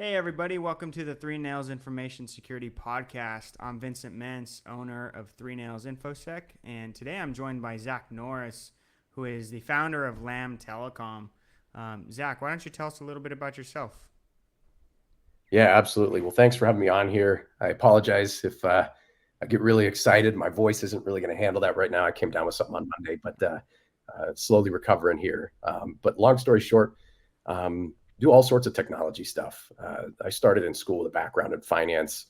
Hey everybody, welcome to the Three Nails Information Security Podcast. I'm Vincent Mentz, owner of Three Nails InfoSec, and today I'm joined by Zach Norris, who is the founder of Lamb Telecom. Zach, why don't you tell us a little bit about yourself? Yeah, absolutely. Well, thanks for having me on here. I apologize if I get really excited. My voice isn't really going to handle that right now. I came down with something on Monday, but slowly recovering here. But long story short, do all sorts of technology stuff. I started in school with a background in finance.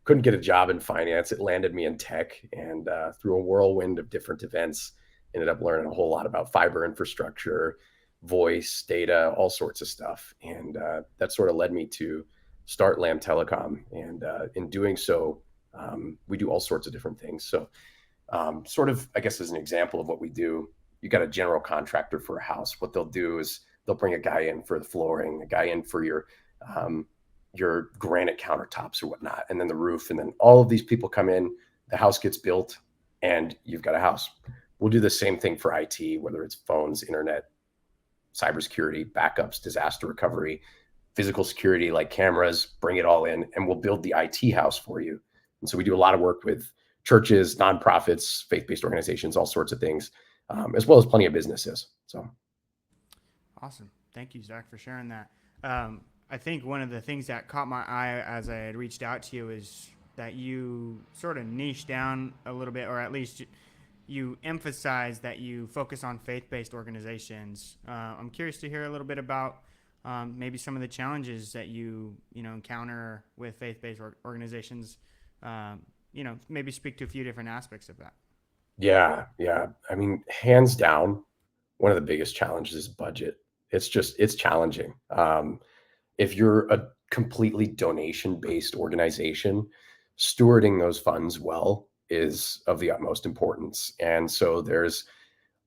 Couldn't get a job in finance. It landed me in tech, and through a whirlwind of different events, ended up learning a whole lot about fiber infrastructure, voice, data, all sorts of stuff. And that sort of led me to start Lamb Telecom. And in doing so, we do all sorts of different things. So, sort of, I guess, as an example of what we do, you got a general contractor for a house. What they'll do is they'll bring a guy in for the flooring, a guy in for um, your granite countertops or whatnot, and then the roof, and then all of these people come in. The house gets built, and you've got a house. We'll do the same thing for IT, whether it's phones, internet, cybersecurity, backups, disaster recovery, physical security like cameras, bring it all in, and we'll build the IT house for you. And so we do a lot of work with churches, nonprofits, faith-based organizations, all sorts of things, as well as plenty of businesses. So Awesome. Thank you, Zach, for sharing that. I think one of the things that caught my eye as I had reached out to you is that you sort of niche down a little bit, or at least you emphasize that you focus on faith-based organizations. I'm curious to hear a little bit about maybe some of the challenges that you encounter with faith-based organizations. Maybe speak to a few different aspects of that. yeah. I mean, hands down, one of the biggest challenges is budget. It's challenging. If you're a completely donation-based organization, stewarding those funds well is of the utmost importance. And so there's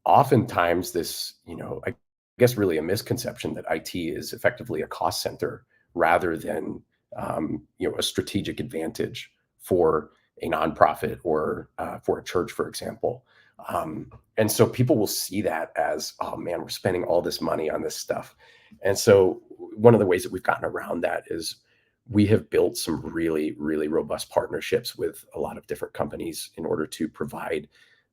oftentimes this, I guess really a misconception that IT is effectively a cost center rather than, a strategic advantage for a nonprofit or for a church, for example. And so people will see that as, oh man, we're spending all this money on this stuff. And so one of the ways that we've gotten around that is we have built some really, really robust partnerships with a lot of different companies in order to provide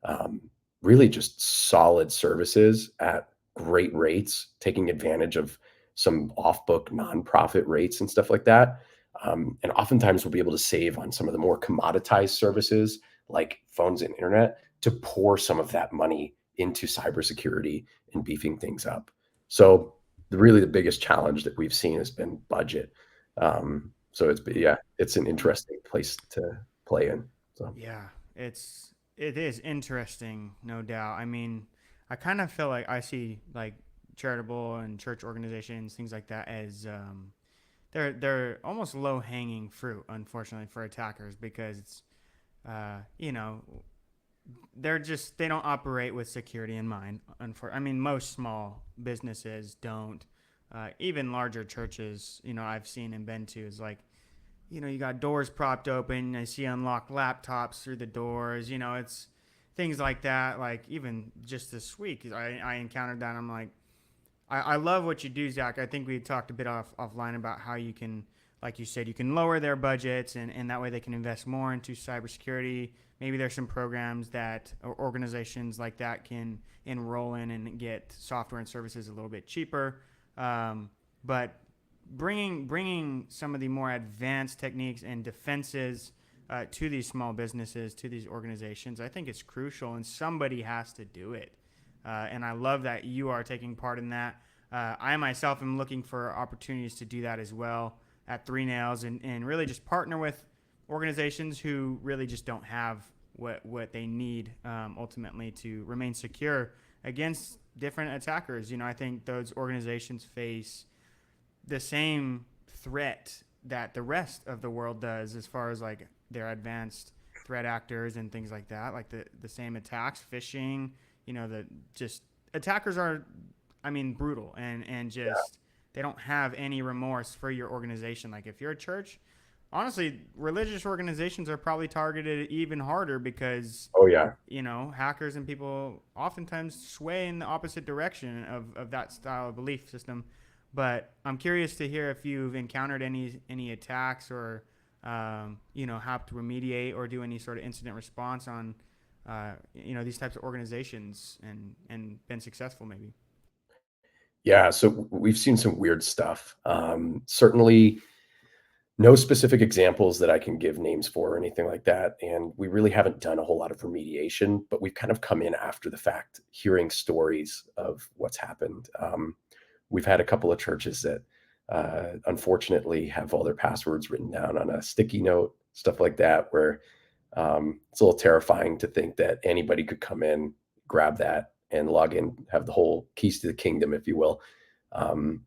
um, really just solid services at great rates, taking advantage of some off-book nonprofit rates and stuff like that. And oftentimes we'll be able to save on some of the more commoditized services like phones and internet to pour some of that money into cybersecurity and beefing things up. So really the biggest challenge that we've seen has been budget. So it's an interesting place to play in. So Yeah, it is interesting, no doubt. I mean, I kind of feel like I see like charitable and church organizations, things like that, as they're almost low hanging fruit, unfortunately, for attackers because it's uh, you know they don't operate with security in mind. I mean, most small businesses don't. Even larger churches, I've seen and been to is like you got doors propped open. I see unlocked laptops through the doors. It's things like that. Like even just this week, I encountered that. I'm like, I love what you do, Zach. I think we talked a bit offline about how you can, like you said, you can lower their budgets and that way they can invest more into cybersecurity. Maybe there's some programs that or organizations like that can enroll in and get software and services a little bit cheaper. But bringing some of the more advanced techniques and defenses to these small businesses, to these organizations, I think it's crucial, and somebody has to do it. And I love that you are taking part in that. I myself am looking for opportunities to do that as well at Three Nails and really just partner with organizations who really just don't have what they need ultimately to remain secure against different attackers. I think those organizations face the same threat that the rest of the world does as far as like their advanced threat actors and things like that, like the same attacks, phishing, the just attackers are, I mean, brutal and just they don't have any remorse for your organization. Like if you're a church, honestly, religious organizations are probably targeted even harder because oh yeah. hackers and people oftentimes sway in the opposite direction of that style of belief system. But I'm curious to hear if you've encountered any attacks or have to remediate or do any sort of incident response on these types of organizations and been successful maybe. Yeah, so we've seen some weird stuff. Certainly no specific examples that I can give names for or anything like that, and we really haven't done a whole lot of remediation, but we've kind of come in after the fact, hearing stories of what's happened. We've had a couple of churches that, unfortunately, have all their passwords written down on a sticky note, stuff like that, where it's a little terrifying to think that anybody could come in, grab that, and log in, have the whole keys to the kingdom, if you will.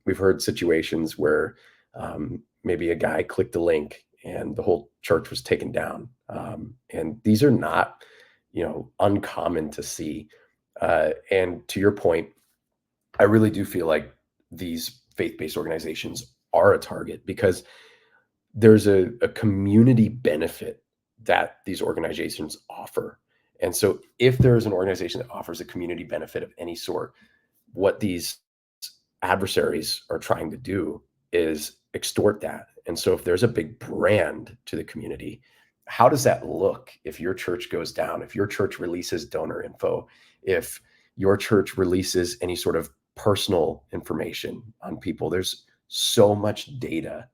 We've heard situations where maybe a guy clicked a link and the whole church was taken down. And these are not, uncommon to see. And to your point, I really do feel like these faith-based organizations are a target because there's a community benefit that these organizations offer. And so if there is an organization that offers a community benefit of any sort, what these adversaries are trying to do is extort that. And so if there's a big brand to the community, how does that look if your church goes down, if your church releases donor info, if your church releases any sort of personal information on people? There's so much data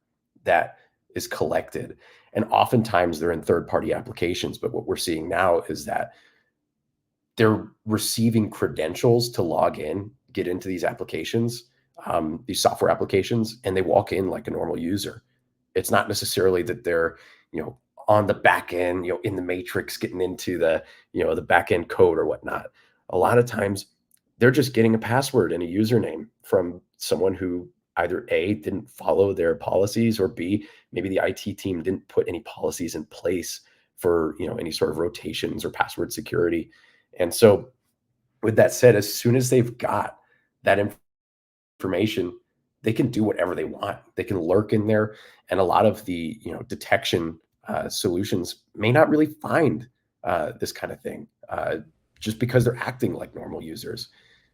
that is collected. And oftentimes they're in third party applications. But what we're seeing now is that they're receiving credentials to log in, get into these applications, these software applications, and they walk in like a normal user. It's not necessarily that they're, on the back end, in the matrix, getting into the back end code or whatnot. A lot of times they're just getting a password and a username from someone who either A, didn't follow their policies, or B, maybe the IT team didn't put any policies in place for, any sort of rotations or password security. And so with that said, as soon as they've got that information, they can do whatever they want. They can lurk in there, and a lot of the detection solutions may not really find this kind of thing just because they're acting like normal users.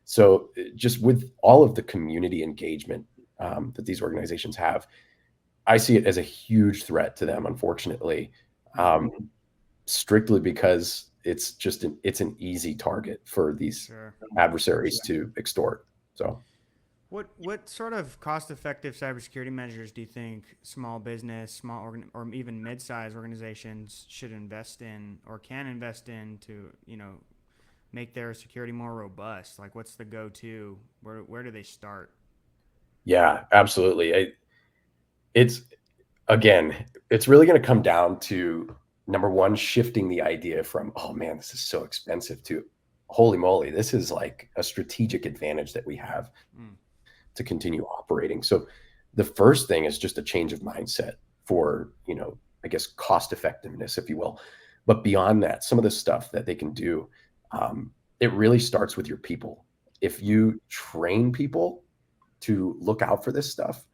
So just with all of the community engagement that these organizations have, I see it as a huge threat to them, unfortunately, um, strictly because it's an easy target for these Sure. adversaries to extort. So What sort of cost-effective cybersecurity measures do you think small business, or even mid-sized organizations should invest in or can invest in to make their security more robust? Like, what's the go-to? Where do they start? yeah, absolutely. It's again, it's really going to come down to number one, shifting the idea from, oh man, this is so expensive, to holy moly, this is like a strategic advantage that we have Mm, to continue operating. So the first thing is just a change of mindset for, I guess, cost effectiveness, if you will. But beyond that, some of the stuff that they can do, it really starts with your people. If you train people to look out for this stuff,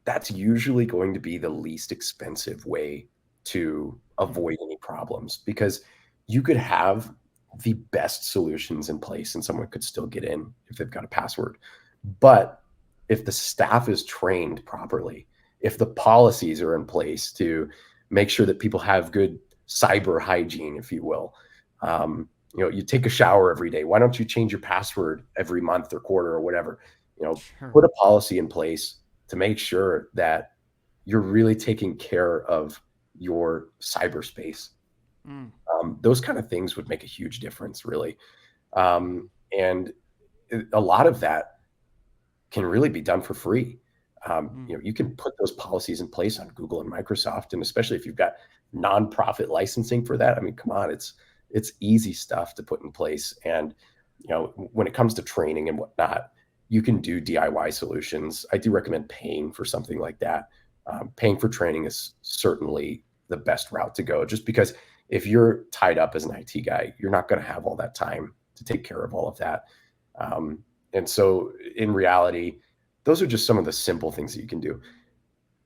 that's usually going to be the least expensive way to mm, avoid any problems, because you could have the best solutions in place and someone could still get in if they've got a password. But if the staff is trained properly, if the policies are in place to make sure that people have good cyber hygiene, if you will, you take a shower every day. Why don't you change your password every month or quarter or whatever? sure. Put a policy in place to make sure that you're really taking care of your cyberspace. Mm, Those kind of things would make a huge difference, really. mm, And a lot of that can really be done for free. mm, You can put those policies in place on Google and Microsoft, and especially if you've got nonprofit licensing for that. I mean, come on, it's easy stuff to put in place. And when it comes to training and whatnot, you can do DIY solutions. I do recommend paying for something like that. Paying for training is certainly the best route to go, just because if you're tied up as an IT guy, you're not going to have all that time to take care of all of that. Um, and so in reality, those are just some of the simple things that you can do.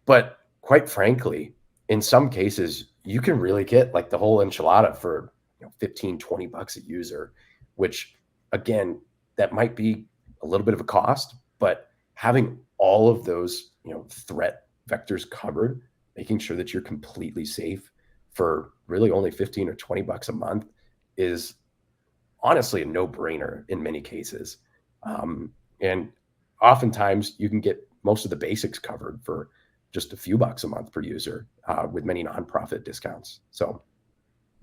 But quite frankly, in some cases, you can really get like the whole enchilada for 15, $20 a user, which again, that might be a little bit of a cost, but having all of those, threat vectors covered, making sure that you're completely safe for really only 15 or $20 a month is honestly a no-brainer in many cases. And oftentimes you can get most of the basics covered for just a few bucks a month per user, with many nonprofit discounts. So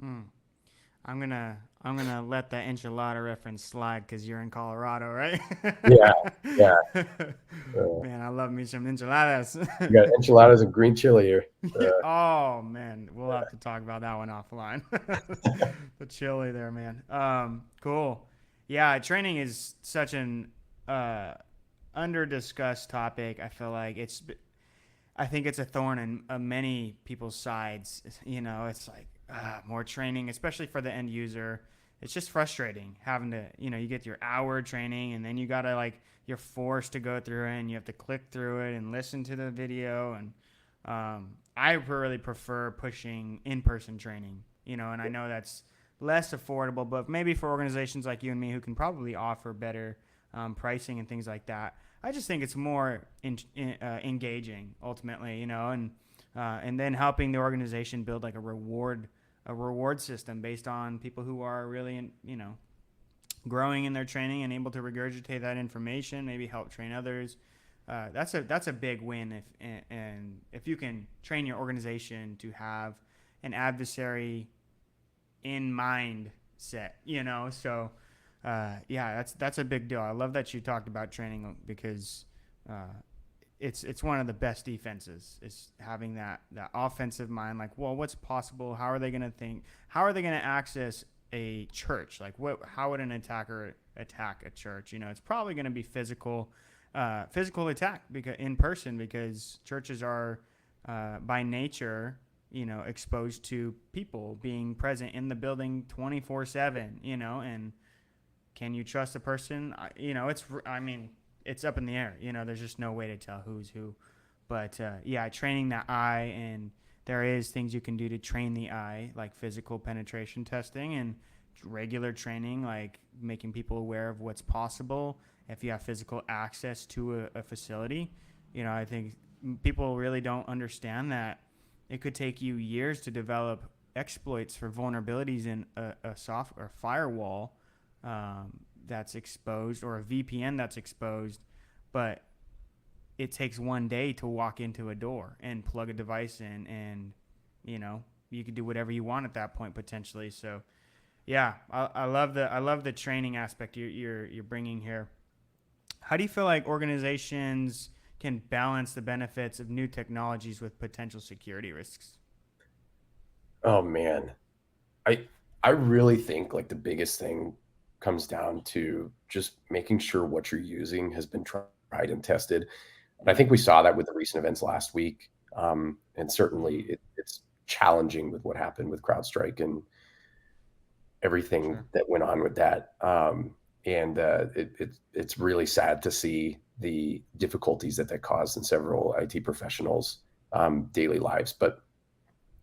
Hmm. I'm gonna let that enchilada reference slide because you're in Colorado, right? yeah, yeah. Uh, Man, I love me some enchiladas. you got enchiladas and green chili here. Oh man, we'll have to talk about that one offline. The chili there, man. Cool. Yeah, training is such an uh under discussed topic. I feel like I think it's a thorn in many people's sides. You know, it's like more training, especially for the end user. It's just frustrating having to, you get your hour training and then you gotta like you're forced to go through it and you have to click through it and listen to the video. And I really prefer pushing in-person training. And I know that's less affordable, but maybe for organizations like you and me who can probably offer better pricing and things like that, I just think it's more engaging ultimately, and then helping the organization build like a reward system based on people who are really growing in their training and able to regurgitate that information, maybe help train others. That's a big win if you can train your organization to have an adversary in mind set, so yeah, that's a big deal. I love that you talked about training because uh, it's one of the best defenses is having that offensive mind. Like, well, what's possible? How are they going to think? How are they going to access a church? Like, how would an attacker attack a church? It's probably going to be physical attack because in person because churches are by nature exposed to people being present in the building 24/7. And can you trust a person? It's up in the air. There's just no way to tell who's who. But yeah, training the eye, and there is things you can do to train the eye, like physical penetration testing and regular training, like making people aware of what's possible if you have physical access to a facility. I think people really don't understand that it could take you years to develop exploits for vulnerabilities in a soft or firewall that's exposed or a VPN that's exposed, but it takes one day to walk into a door and plug a device in, and you can do whatever you want at that point potentially. So yeah, I love the training aspect you're bringing here. How do you feel like organizations can balance the benefits of new technologies with potential security risks? Oh man, I I really think like the biggest thing comes down to just making sure what you're using has been tried and tested. And I think we saw that with the recent events last week. And certainly Mm, it's challenging with what happened with CrowdStrike and everything sure. that went on with that. And it's really sad to see the difficulties that caused in several IT professionals' daily lives. But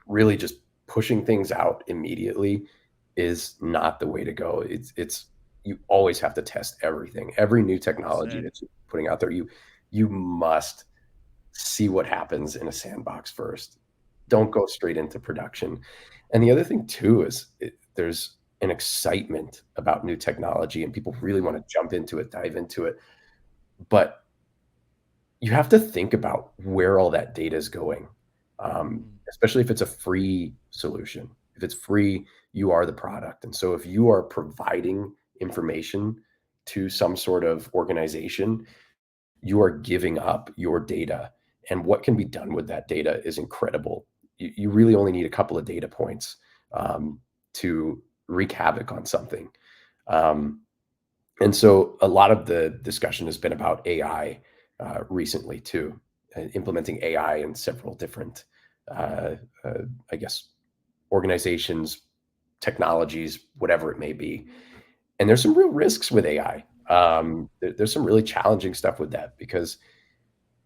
really just pushing things out immediately is not the way to go. It's you always have to test everything. Every new Well technology said. that you're putting out there, you must see what happens in a sandbox first. Don't go straight into production. And the other thing too is there's an excitement about new technology and people really want to jump into it, dive into it. But you have to think about where all that data is going, Mm, especially if it's a free solution. If it's free, you are the product. And so if you are providing information to some sort of organization, you are giving up your data. And what can be done with that data is incredible. You really only need a couple of data points to wreak havoc on something. Um, and so a lot of the discussion has been about AI recently too, implementing AI in several different, uh, uh, I guess, organizations, technologies, whatever it may be. And there's some real risks with AI. There's some really challenging stuff with that because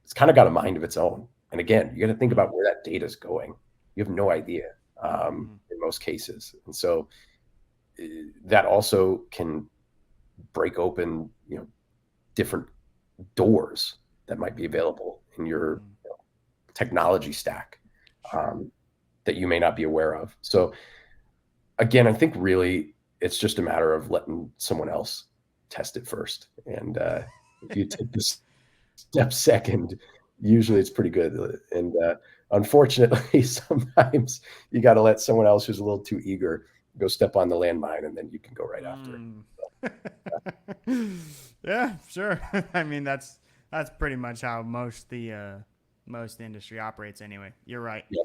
it's kind of got a mind of its own. And again, you got to think mm, about where that data is going. You have no idea mm, in most cases, and so that also can break open, different doors that might be available in your Mm, technology stack, sure. um, that you may not be aware of. So again, I think really it's just a matter of letting someone else test it first. And if you take this step second, usually it's pretty good. And unfortunately, sometimes you got to let someone else who's a little too eager go step on the landmine, and then you can go right after it. Mm. Yeah, sure. I mean, that's pretty much how most industry operates anyway. You're right. Yeah.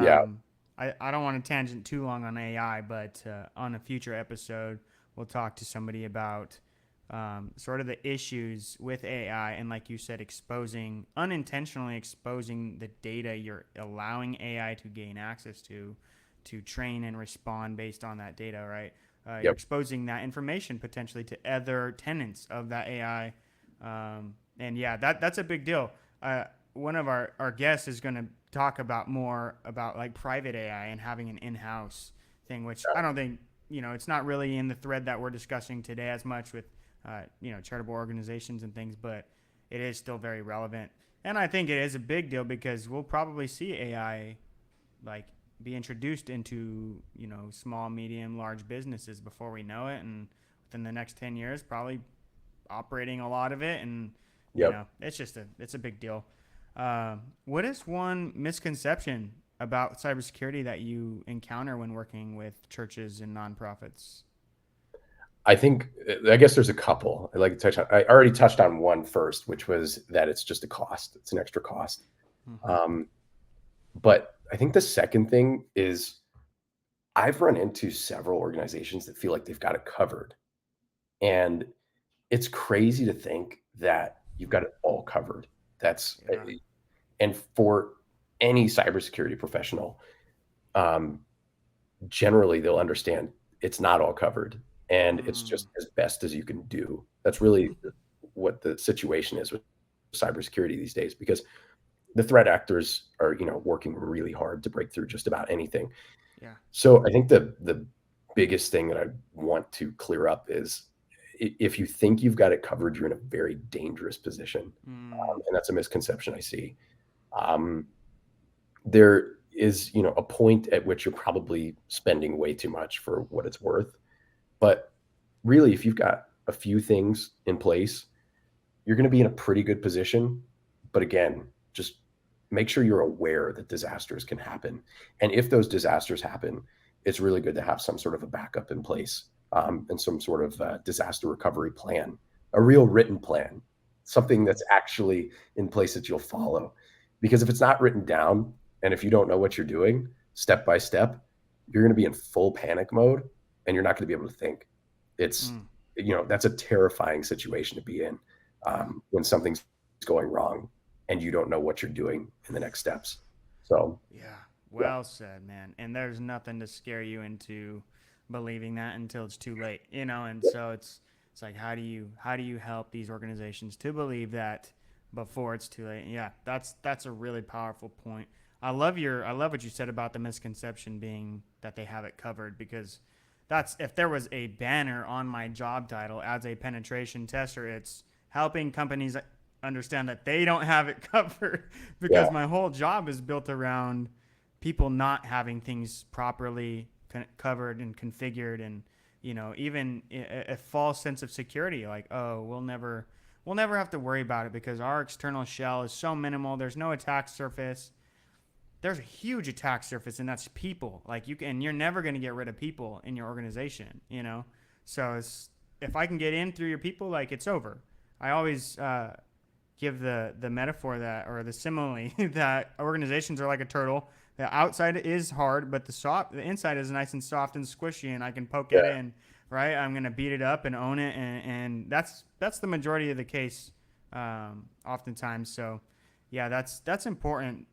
Yeah. Um, I don't want to tangent too long on AI, but on a future episode, we'll talk to somebody about sort of the issues with AI and, like you said, unintentionally exposing the data you're allowing AI to gain access to train and respond based on that data, right? You're Yep. exposing that information potentially to other tenants of that AI. And yeah, that's a big deal. One of our guests is going to talk about more about like private AI and having an in-house thing, which I don't think, it's not really in the thread that we're discussing today as much with, charitable organizations and things, but it is still very relevant. And I think it is a big deal because we'll probably see AI like be introduced into small, medium, large businesses before we know it, and within the next 10 years probably operating a lot of it. And Yep. it's a big deal. What is one misconception about cybersecurity that you encounter when working with churches and nonprofits? I guess there's a couple I'd like to touch on. I already touched on one first, which was that it's just a cost. It's an extra cost. Mm-hmm. Um, but I think the second thing is I've run into several organizations that feel like they've got it covered. And it's crazy to think that you've got it all covered. That's Yeah. and for any cybersecurity professional, um, generally they'll understand it's not all covered, and it's Mm. just as best as you can do. That's really what the situation is with cybersecurity these days, because the threat actors are, working really hard to break through just about anything. Yeah. So I think the biggest thing that I want to clear up is if you think you've got it covered, you're in a very dangerous position, Mm. and that's a misconception I see. Um, there is, a point at which you're probably spending way too much for what it's worth. But really, if you've got a few things in place, you're going to be in a pretty good position. But again, just make sure you're aware that disasters can happen. And if those disasters happen, it's really good to have some sort of a backup in place, and some sort of disaster recovery plan, a real written plan, something Mm. that's actually in place that you'll follow. Because if it's not written down, and if you don't know what you're doing step by step, you're going to be in full panic mode, and you're not going to be able to think. It's, Mm. that's a terrifying situation to be in, Yeah. when something's going wrong and you don't know what you're doing in the next steps. So, Yeah. yeah, Well said, man. And there's nothing to scare you into believing that until it's too late, And so it's like how do you help these organizations to believe that before it's too late? Yeah, that's a really powerful point. I love what you said about the misconception being that they have it covered, because that's if there was a banner on my job title as a penetration tester, it's helping companies understand that they don't have it covered, yeah, because my whole job is built around people not having things properly covered and configured, and even a false sense of security, like, oh, we'll never have to worry about it because our external shell is so minimal, there's no attack surface. There's a huge attack surface, and that's people. Like, you're never going to get rid of people in your organization. So if I can get in through your people, like, it's over. I always give the metaphor that, or the simile that organizations are like a turtle. The outside is hard, but the inside is nice and soft and squishy, and I can poke yeah, it in. Right, I'm gonna beat it up and own it, and that's the majority of the case, oftentimes. So, yeah, that's important.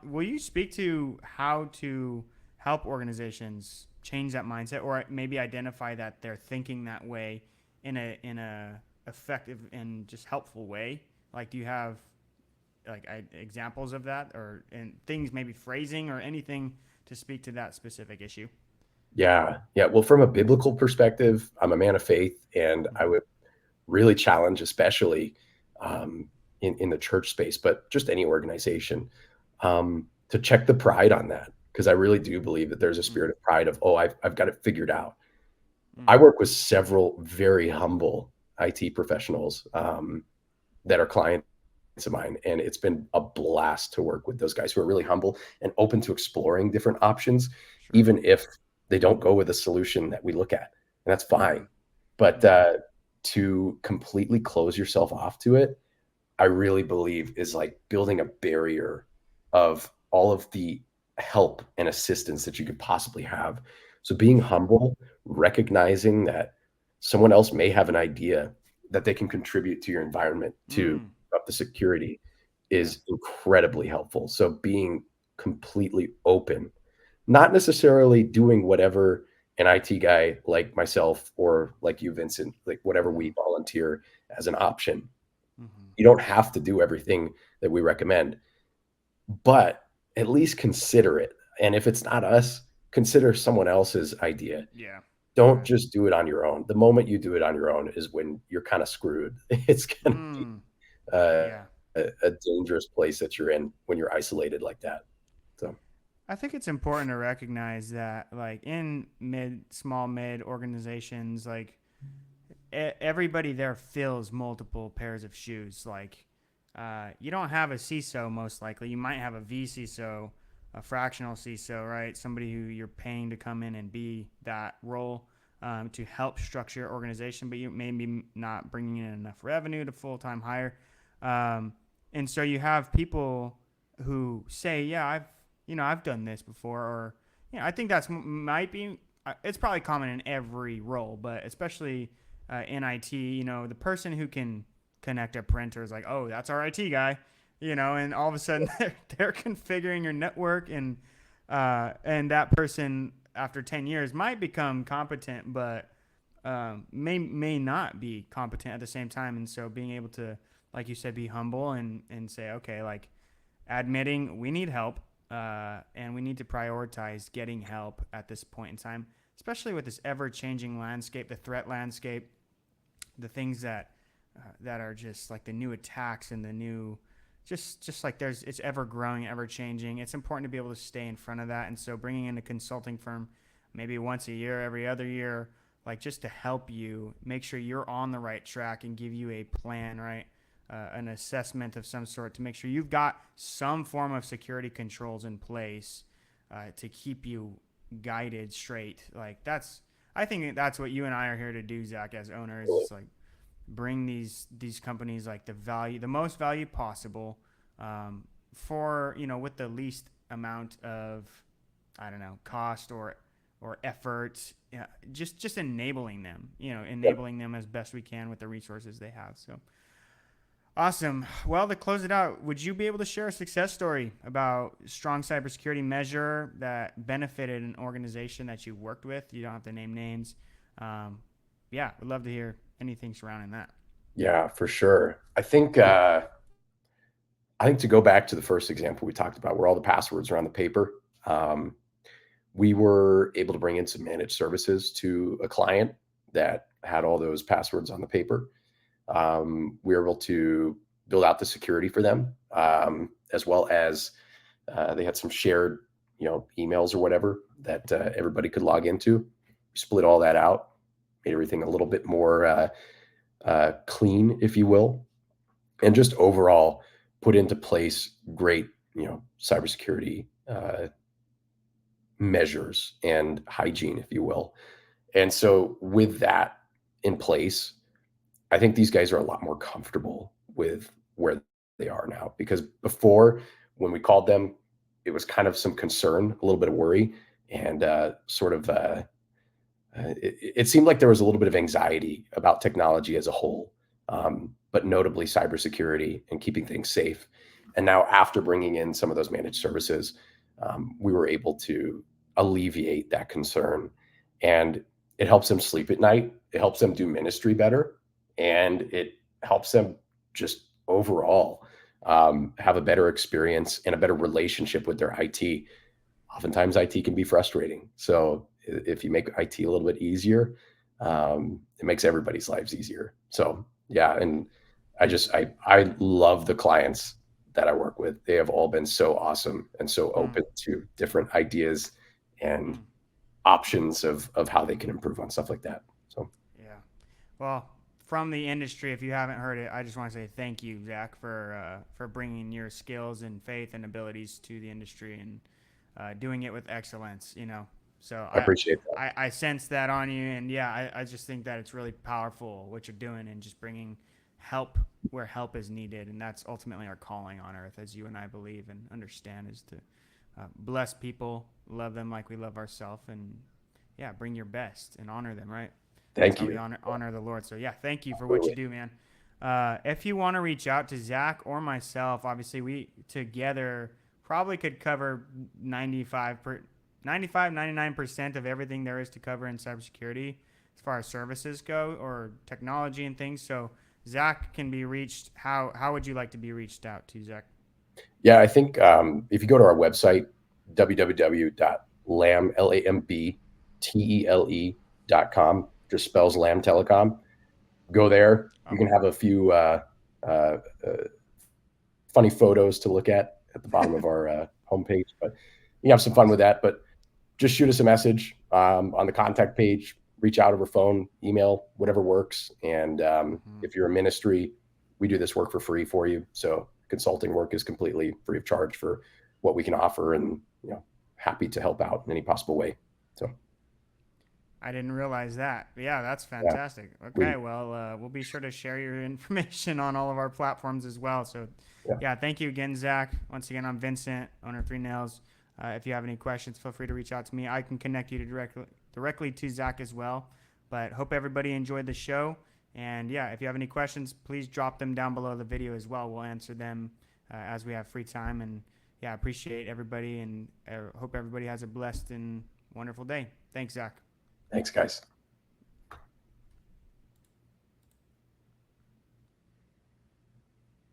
Will you speak to how to help organizations change that mindset, or maybe identify that they're thinking that way in a effective and just helpful way? Like, do you have like examples of that, or and things, maybe phrasing or anything to speak to that specific issue? yeah, yeah. Well, from a biblical perspective, I'm a man of faith, and I Mm-hmm. would really challenge, especially, um, in the church space, but just any organization, to check the pride on that. Because I really do believe that there's a Mm, spirit of pride of, oh, I've got it figured out. I mm, work with several very humble IT professionals that are clients of mine, and it's been a blast to work with those guys who are really humble and open to exploring different options, sure. even if they don't go with a solution that we look at, and that's Mm-hmm. fine. But Mm-hmm. to completely close yourself off to it, I really believe is like building a barrier of all of the help and assistance that you could possibly have. So being Sure. humble, recognizing that someone else may have an idea that they can contribute to your environment to Mm, up the security yeah. is incredibly helpful. So being completely open, not necessarily doing whatever an IT guy like myself or like you, Vincent, like whatever Mm-hmm. we volunteer as an option. Mm-hmm. You don't have to do everything that we recommend, but at least consider it. And if it's not us, consider someone else's idea. Yeah. Don't Yeah. just do it on your own. The moment you do it on your own is when you're kind of screwed. It's going to be Mm, uh, yeah. a dangerous place that you're in when you're isolated like that. So, I think it's important to recognize that, like in small mid organizations, like everybody there fills multiple pairs of shoes. Like, you don't have a CISO most likely. You might have a vCISO, a fractional CISO, right? Somebody who you're paying to come in and be that role to help structure your organization, but you maybe not bringing in enough revenue to full time hire. Um, and so you have people who say, "Yeah, I've done this before," or I think that's might be. It's probably common in every role, but especially in IT, the person who can connect a printer is like, oh, that's our IT guy, and all of a sudden they're configuring your network, and that person after 10 years might become competent, but may not be competent at the same time. And so being able to, like you said, be humble and say, okay, like admitting we need help, and we need to prioritize getting help at this point in time, especially with this ever changing landscape, the threat landscape, the things that are just like the new attacks and the new just like it's ever growing, ever changing. It's important to be able to stay in front of that. And so bringing in a consulting firm maybe once a year, every other year, like just to help you make sure you're on the right track and give you a plan, right? An assessment of some sort to make sure you've got some form of security controls in place to keep you guided straight. Like I think that's what you and I are here to do, Zach, as owners. It's like bring these companies like the most value possible, for with the least amount of, I don't know, cost or effort. Yeah, just enabling them, enabling them as best we can with the resources they have. So awesome. Well, to close it out, would you be able to share a success story about strong cybersecurity measure that benefited an organization that you worked with? You don't have to name names. Um, yeah, would love to hear anything surrounding that. yeah, for sure. I think to go back to the first example we talked about, where all the passwords are on the paper, um, we were able to bring in some managed services to a client that had all those passwords on the paper. We were able to build out the security for them, as well as they had some shared, emails or whatever that everybody could log into. Split all that out, made everything a little bit more clean, if you will, and just overall put into place great, cybersecurity measures and hygiene, if you will. And so with that in place, I think these guys are a lot more comfortable with where they are now, because before, when we called them, it was kind of some concern, a little bit of worry, and it seemed like there was a little bit of anxiety about technology as a whole, but notably cybersecurity and keeping things safe. And now, after bringing in some of those managed services, we were able to alleviate that concern. And it helps them sleep at night. It helps them do ministry better. And it helps them just overall have a better experience and a better relationship with their IT. Oftentimes IT can be frustrating. So if you make IT a little bit easier, it makes everybody's lives easier. So yeah, and I love the clients that I work with. They have all been so awesome and so Mm, open to different ideas and mm, options of how they can improve on stuff like that. So yeah. Well, from the industry, if you haven't heard it, I just want to say thank you, Zach, for bringing your skills and faith and abilities to the industry and doing it with excellence. So I appreciate that. I sense that on you, and yeah, I just think that it's really powerful what you're doing and just bringing help where help is needed, and that's ultimately our calling on earth, as you and I believe and understand, is to bless people, love them like we love ourselves, and yeah, bring your best and honor them, right? That's Thank how we you. honor the Lord. So yeah, thank you for what you Absolutely. do, man. If you want to reach out to Zach or myself, obviously we together probably could cover 99% of everything there is to cover in cybersecurity as far as services go or technology and things. So Zach can be reached. How would you like to be reached out to, Zach? Yeah, I think if you go to our website, www.lambtele.com, just spells Lamb Telecom. Go there. You Oh, can have a few uh, uh, funny photos to look at the bottom of our homepage, but you can have some fun with awesome. that. But just shoot us a message on the contact page, reach out over phone, email, whatever works. And Mm-hmm. if you're a ministry, we do this work for free for you. So consulting work is completely free of charge for what we can offer, and happy to help out in any possible way. So I didn't realize that. But yeah, that's yeah, fantastic. Okay, we well, we'll be sure to share your information on all of our platforms as well. So, yeah. yeah, thank you again, Zach. Once again, I'm Vincent, owner of Three Nails. If you have any questions, feel free to reach out to me. I can connect you to directly to Zach as well. But hope everybody enjoyed the show. And yeah, if you have any questions, please drop them down below the video as well. We'll answer them as we have free time. And yeah, appreciate everybody and hope everybody has a blessed and wonderful day. Thanks, Zach. Thanks, guys.